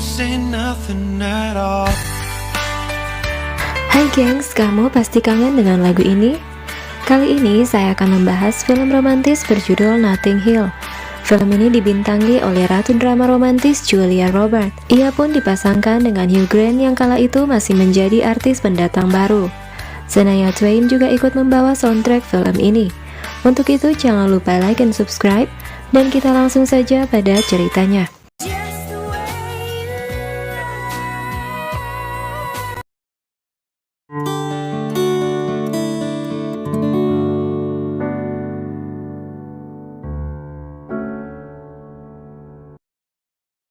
say nothing at all. Hai gengs, kamu pasti kangen dengan lagu ini? Kali ini saya akan membahas film romantis berjudul Notting Hill. Film ini dibintangi oleh ratu drama romantis Julia Roberts. Ia pun dipasangkan dengan Hugh Grant yang kala itu masih menjadi artis pendatang baru. Shania Twain juga ikut membawa soundtrack film ini. Untuk itu jangan lupa like dan subscribe, dan kita langsung saja pada ceritanya.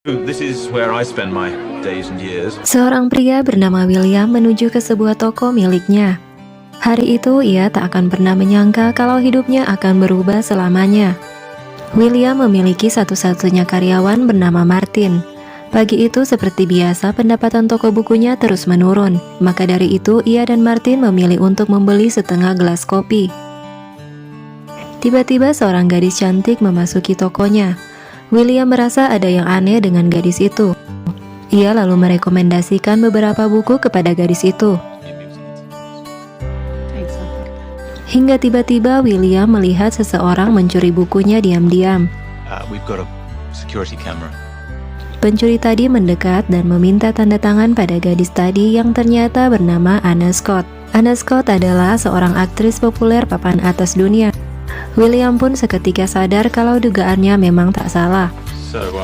This is where I spend my days and years. Seorang pria bernama William menuju ke sebuah toko miliknya. Hari itu ia tak akan pernah menyangka kalau hidupnya akan berubah selamanya. William memiliki satu-satunya karyawan bernama Martin. Pagi itu seperti biasa pendapatan toko bukunya terus menurun. Maka dari itu ia dan Martin memilih untuk membeli setengah gelas kopi. Tiba-tiba seorang gadis cantik memasuki tokonya. William merasa ada yang aneh dengan gadis itu. Ia lalu merekomendasikan beberapa buku kepada gadis itu. Hingga tiba-tiba William melihat seseorang mencuri bukunya diam-diam. We've got a security camera. Pencuri tadi mendekat dan meminta tanda tangan pada gadis tadi yang ternyata bernama Anna Scott. Anna Scott adalah seorang aktris populer papan atas dunia. William pun seketika sadar kalau dugaannya memang tak salah.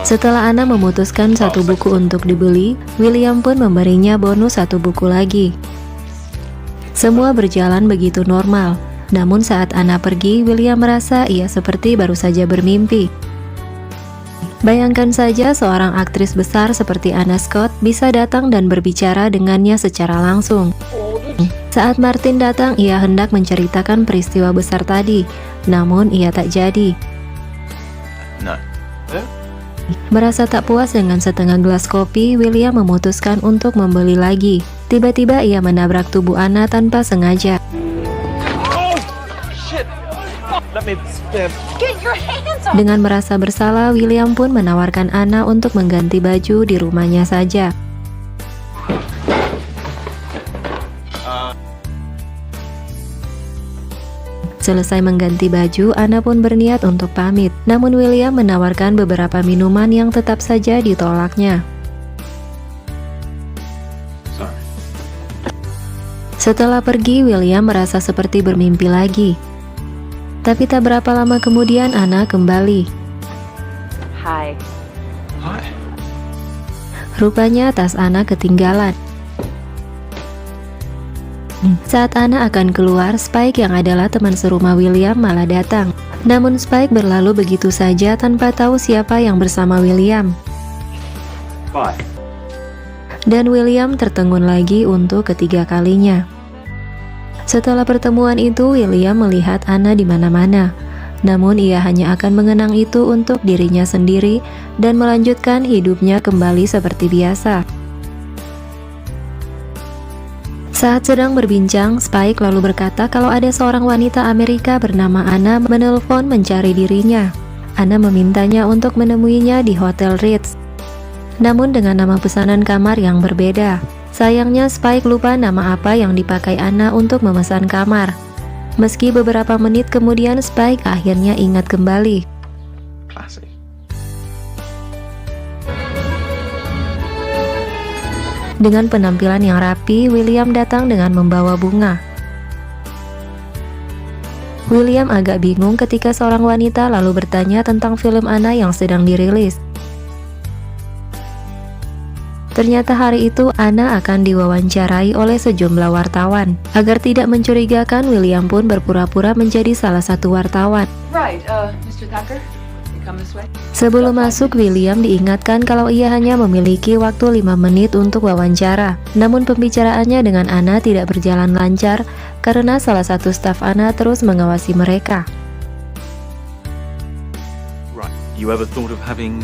Setelah Anna memutuskan satu buku untuk dibeli, William pun memberinya bonus satu buku lagi. Semua berjalan begitu normal. Namun saat Anna pergi, William merasa ia seperti baru saja bermimpi. Bayangkan saja seorang aktris besar seperti Anna Scott bisa datang dan berbicara dengannya secara langsung. Saat Martin datang, ia hendak menceritakan peristiwa besar tadi, namun ia tak jadi. No. Merasa tak puas dengan setengah gelas kopi, William memutuskan untuk membeli lagi. Tiba-tiba ia menabrak tubuh Anna tanpa sengaja. Dengan merasa bersalah, William pun menawarkan Anna untuk mengganti baju di rumahnya saja. Selesai mengganti baju, Anna pun berniat untuk pamit. Namun William menawarkan beberapa minuman yang tetap saja ditolaknya. Setelah pergi, William merasa seperti bermimpi lagi. Tapi tak berapa lama kemudian Anna kembali. Hi. Rupanya tas Anna ketinggalan. Saat Anna akan keluar, Spike yang adalah teman serumah William malah datang. Namun Spike berlalu begitu saja tanpa tahu siapa yang bersama William. Bye. Dan William tertegun lagi untuk ketiga kalinya. Setelah pertemuan itu, William melihat Anna di mana-mana. Namun ia hanya akan mengenang itu untuk dirinya sendiri dan melanjutkan hidupnya kembali seperti biasa. Saat sedang berbincang, Spike lalu berkata kalau ada seorang wanita Amerika bernama Anna menelpon mencari dirinya. Anna memintanya untuk menemuinya di Hotel Ritz, namun dengan nama pesanan kamar yang berbeda. Sayangnya Spike lupa nama apa yang dipakai Anna untuk memesan kamar. Meski beberapa menit kemudian Spike akhirnya ingat kembali. Classic. Dengan penampilan yang rapi, William datang dengan membawa bunga. William agak bingung ketika seorang wanita lalu bertanya tentang film Anna yang sedang dirilis. Ternyata hari itu Anna akan diwawancarai oleh sejumlah wartawan. Agar tidak mencurigakan, William pun berpura-pura menjadi salah satu wartawan. Right, Mr. Thacker, you come this way. Sebelum masuk, William diingatkan kalau ia hanya memiliki waktu 5 menit untuk wawancara. Namun pembicaraannya dengan Anna tidak berjalan lancar karena salah satu staf Anna terus mengawasi mereka. Right. You ever thought of having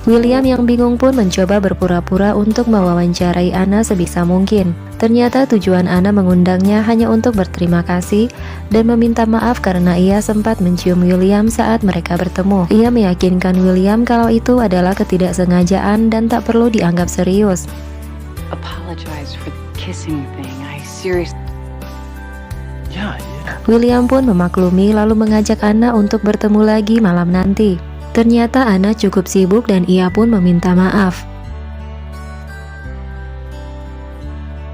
William yang bingung pun mencoba berpura-pura untuk mewawancarai Anna sebisa mungkin. Ternyata tujuan Anna mengundangnya hanya untuk berterima kasih dan meminta maaf karena ia sempat mencium William saat mereka bertemu. Ia meyakinkan William kalau itu adalah ketidaksengajaan dan tak perlu dianggap serius. Apologize for the kissing thing. I seriously. Yeah. William pun memaklumi lalu mengajak Anna untuk bertemu lagi malam nanti. Ternyata Anna cukup sibuk dan ia pun meminta maaf.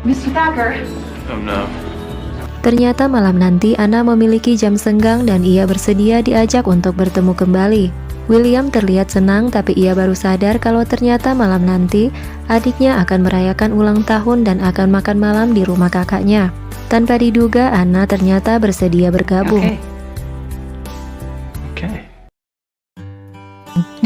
Mr. Thacker. Oh no. Ternyata malam nanti Anna memiliki jam senggang dan ia bersedia diajak untuk bertemu kembali. William terlihat senang tapi ia baru sadar kalau ternyata malam nanti adiknya akan merayakan ulang tahun dan akan makan malam di rumah kakaknya. Tanpa diduga Anna ternyata bersedia bergabung. Okay.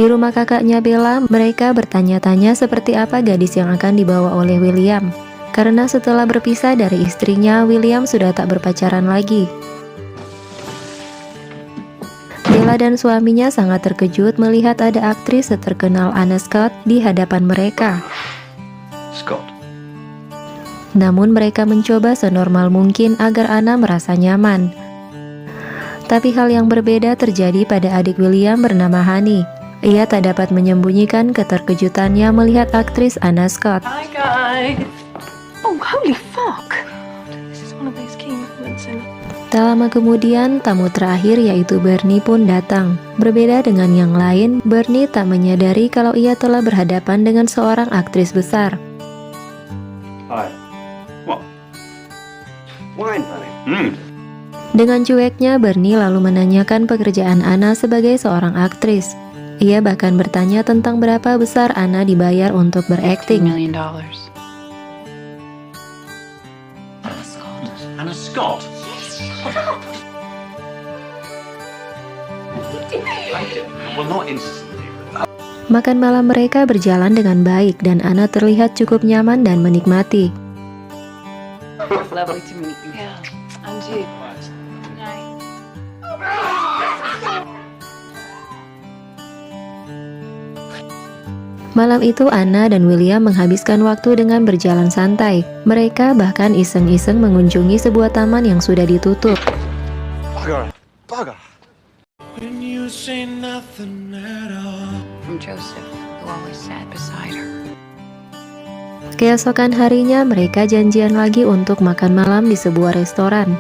Di rumah kakaknya Bella, mereka bertanya-tanya seperti apa gadis yang akan dibawa oleh William. Karena setelah berpisah dari istrinya, William sudah tak berpacaran lagi. Bella dan suaminya sangat terkejut melihat ada aktris terkenal Anna Scott di hadapan mereka. Scott. Namun mereka mencoba senormal mungkin agar Anna merasa nyaman. Tapi hal yang berbeda terjadi pada adik William bernama Honey. Ia tak dapat menyembunyikan keterkejutannya melihat aktris Anna Scott. Hi guys. Oh, holy fuck. This is one of those key moments in. Tak lama kemudian, tamu terakhir yaitu Bernie pun datang. Berbeda dengan yang lain, Bernie tak menyadari kalau ia telah berhadapan dengan seorang aktris besar. Hi. What? Wine, honey. Dengan cueknya, Bernie lalu menanyakan pekerjaan Anna sebagai seorang aktris. Ia bahkan bertanya tentang berapa besar Anna dibayar untuk $2 berakting. million. Anna Scott. Well, not instantly. Makan malam mereka berjalan dengan baik dan Anna terlihat cukup nyaman dan menikmati. It's lovely to meet you. Yeah, and you. Night. Malam itu Anna dan William menghabiskan waktu dengan berjalan santai. Mereka bahkan iseng-iseng mengunjungi sebuah taman yang sudah ditutup. Bugger. When you say nothing at all. From Joseph, who always sat beside her. Keesokan harinya mereka janjian lagi untuk makan malam di sebuah restoran.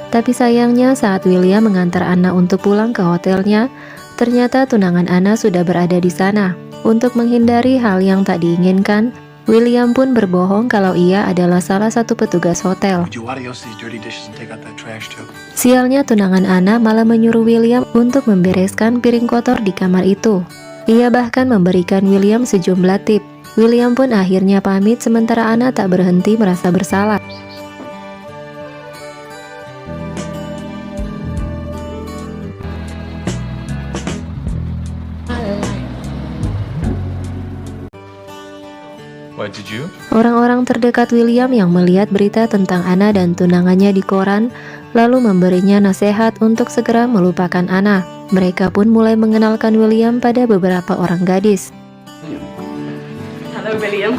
Tapi sayangnya saat William mengantar Anna untuk pulang ke hotelnya, ternyata tunangan Anna sudah berada di sana. Untuk menghindari hal yang tak diinginkan, William pun berbohong kalau ia adalah salah satu petugas hotel. Would you adios these dirty dishes and take out that trash too? Sialnya tunangan Anna malah menyuruh William untuk membereskan piring kotor di kamar itu. Ia bahkan memberikan William sejumlah tip. William pun akhirnya pamit sementara Anna tak berhenti merasa bersalah. Why did you? Orang-orang terdekat William yang melihat berita tentang Anna dan tunangannya di koran, lalu memberinya nasihat untuk segera melupakan Anna. Mereka pun mulai mengenalkan William pada beberapa orang gadis. Hello, William.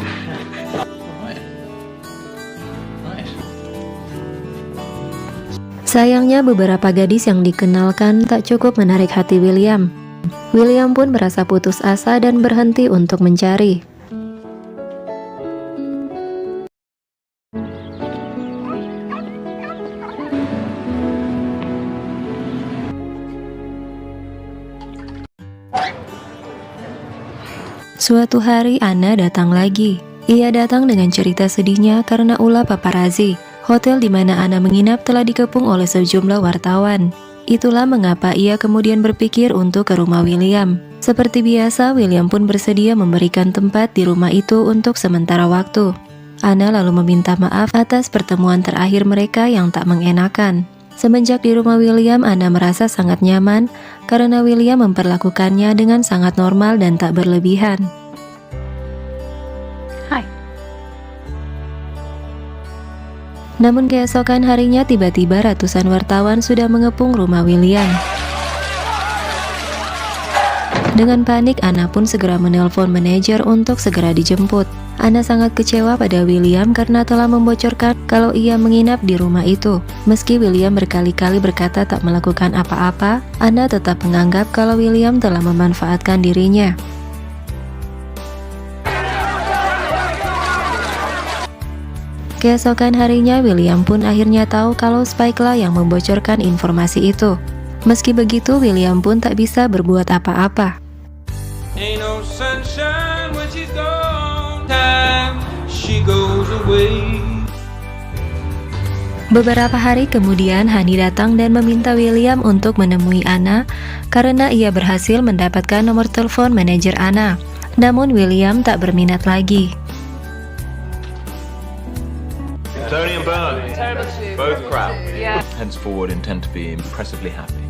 Nice. Sayangnya beberapa gadis yang dikenalkan tak cukup menarik hati William. William pun merasa putus asa dan berhenti untuk mencari. Suatu hari Anna datang lagi. Ia datang dengan cerita sedihnya karena ulah paparazzi. Hotel di mana Anna menginap telah dikepung oleh sejumlah wartawan. Itulah mengapa ia kemudian berpikir untuk ke rumah William. Seperti biasa, William pun bersedia memberikan tempat di rumah itu untuk sementara waktu. Anna lalu meminta maaf atas pertemuan terakhir mereka yang tak mengenakan. Semenjak di rumah William, Anna merasa sangat nyaman karena William memperlakukannya dengan sangat normal dan tak berlebihan. Hai. Namun keesokan harinya tiba-tiba ratusan wartawan sudah mengepung rumah William. Dengan panik, Anna pun segera menelpon manajer untuk segera dijemput. Anna sangat kecewa pada William karena telah membocorkan kalau ia menginap di rumah itu. Meski William berkali-kali berkata tak melakukan apa-apa, Anna tetap menganggap kalau William telah memanfaatkan dirinya. Keesokan harinya, William pun akhirnya tahu kalau Spike lah yang membocorkan informasi itu. Meski begitu, William pun tak bisa berbuat apa-apa. Ain't no sunshine when she's gone. Time she goes away. Beberapa hari kemudian, Honey datang dan meminta William untuk menemui Anna karena ia berhasil mendapatkan nomor telepon manajer Anna. Namun William tak berminat lagi. Tony and Bernard, both crap. Henceforward intend to be impressively happy.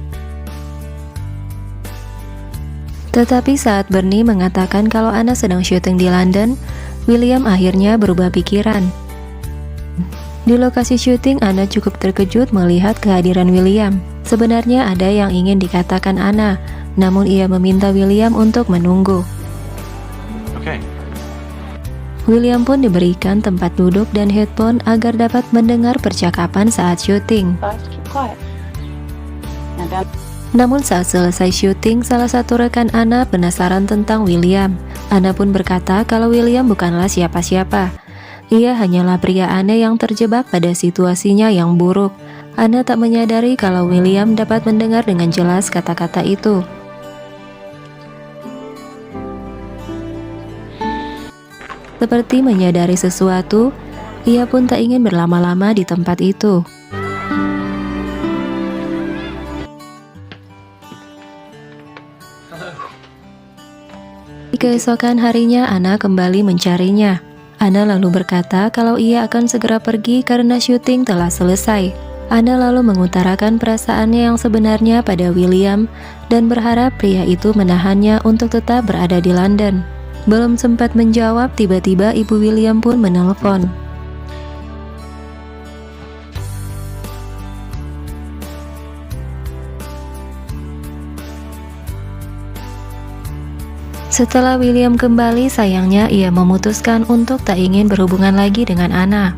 Tetapi saat Bernie mengatakan kalau Anna sedang syuting di London, William akhirnya berubah pikiran. Di lokasi syuting, Anna cukup terkejut melihat kehadiran William. Sebenarnya ada yang ingin dikatakan Anna, namun ia meminta William untuk menunggu. Okay. William pun diberikan tempat duduk dan headphone agar dapat mendengar percakapan saat syuting. Guys, keep quiet. Now down. Namun saat selesai syuting, salah satu rekan Anna penasaran tentang William. Anna pun berkata kalau William bukanlah siapa-siapa. Ia hanyalah pria aneh yang terjebak pada situasinya yang buruk. Anna tak menyadari kalau William dapat mendengar dengan jelas kata-kata itu. Seperti menyadari sesuatu, ia pun tak ingin berlama-lama di tempat itu. Keesokan harinya, Anna kembali mencarinya. Anna lalu berkata kalau ia akan segera pergi karena syuting telah selesai. Anna lalu mengutarakan perasaannya yang sebenarnya pada William dan berharap pria itu menahannya untuk tetap berada di London. Belum sempat menjawab, tiba-tiba ibu William pun menelpon. Setelah William kembali, sayangnya ia memutuskan untuk tak ingin berhubungan lagi dengan Anna.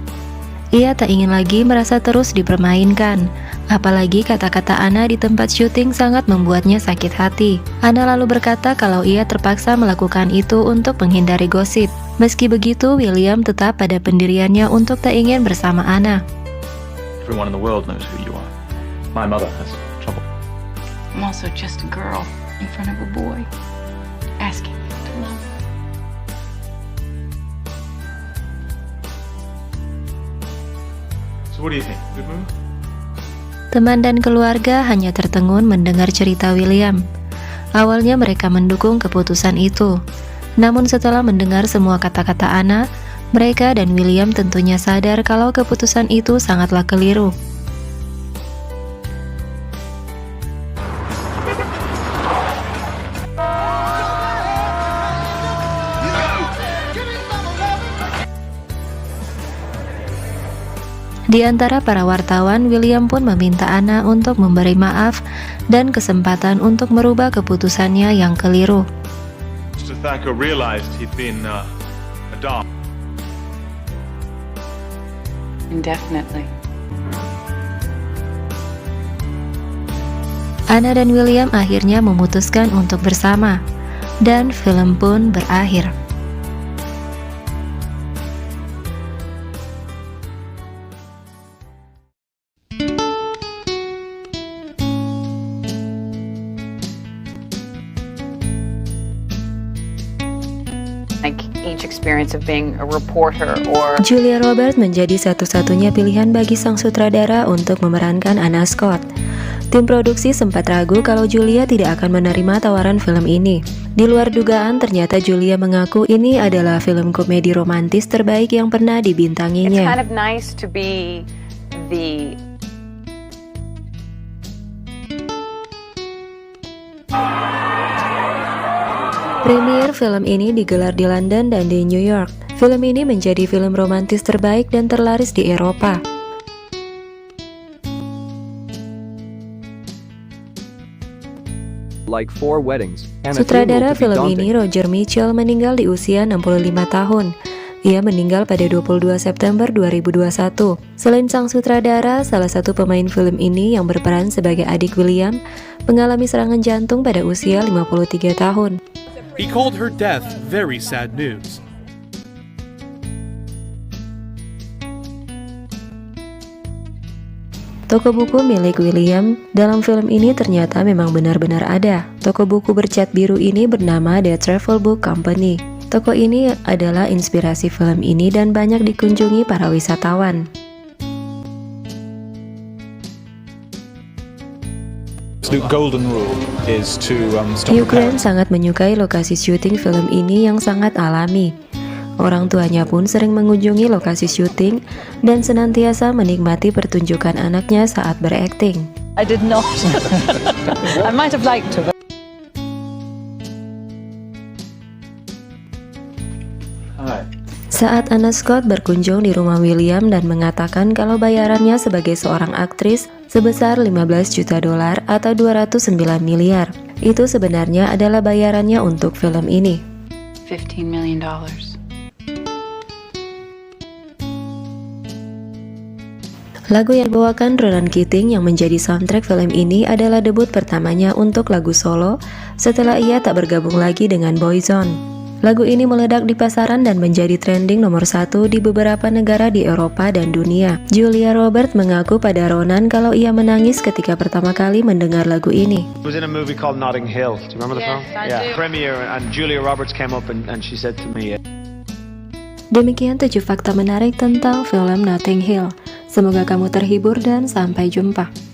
Ia tak ingin lagi merasa terus dipermainkan. Apalagi kata-kata Anna di tempat syuting sangat membuatnya sakit hati. Anna lalu berkata kalau ia terpaksa melakukan itu untuk menghindari gosip. Meski begitu, William tetap pada pendiriannya untuk tak ingin bersama Anna. Everyone in the world knows who you are. My mother has trouble. I'm also just a girl in front of a boy, asking you to love him. So what do you think? Good move? Teman dan keluarga hanya tertegun mendengar cerita William. Awalnya mereka mendukung keputusan itu. Namun setelah mendengar semua kata-kata Anna, mereka dan William tentunya sadar kalau keputusan itu sangatlah keliru. Di antara para wartawan, William pun meminta Anna untuk memberi maaf dan kesempatan untuk merubah keputusannya yang keliru. Mr. Thacker realized he'd been a dog. Indefinitely. Anna dan William akhirnya memutuskan untuk bersama, dan film pun berakhir. Like each experience of being a reporter or Julia Roberts menjadi satu-satunya pilihan bagi sang sutradara untuk memerankan Anna Scott. Tim produksi sempat ragu kalau Julia tidak akan menerima tawaran film ini. Di luar dugaan, ternyata Julia mengaku ini adalah film komedi romantis terbaik yang pernah it's dibintanginya. kind of nice to be the Premier film ini digelar di London dan di New York. Film ini menjadi film romantis terbaik dan terlaris di Eropa. like 4 weddings. And a Sutradara funeral to be film daunting. ini, Roger Mitchell, meninggal di usia 65 tahun. Ia meninggal pada 22 September 2021. Selain sang sutradara, salah satu pemain film ini yang berperan sebagai adik William mengalami serangan jantung pada usia 53 tahun. He called her death very sad news. Toko buku milik William dalam film ini ternyata memang benar-benar ada. Toko buku bercat biru ini bernama The Travel Book Company. Toko ini adalah inspirasi film ini dan banyak dikunjungi para wisatawan. The golden rule is to stop Hugh Grant comparing. sangat menyukai lokasi syuting film ini yang sangat alami. Orang tuanya pun sering mengunjungi lokasi syuting dan senantiasa menikmati pertunjukan anaknya saat berakting. I did not. I might have liked to. Saat Anna Scott berkunjung di rumah William dan mengatakan kalau bayarannya sebagai seorang aktris sebesar 15 juta dolar atau 209 miliar. Itu sebenarnya adalah bayarannya untuk film ini. $15 million. Lagu yang dibawakan Ronan Keating yang menjadi soundtrack film ini adalah debut pertamanya untuk lagu solo setelah ia tak bergabung lagi dengan Boyzone. Lagu ini meledak di pasaran dan menjadi trending nomor 1 di beberapa negara di Eropa dan dunia. Julia Roberts mengaku pada Ronan kalau ia menangis ketika pertama kali mendengar lagu ini. It was in a movie called Notting Hill. Do you remember the film? I do. Premiere, and Julia Roberts came up and she said to me, Demikian 7 fakta menarik tentang film Notting Hill. Semoga kamu terhibur dan sampai jumpa.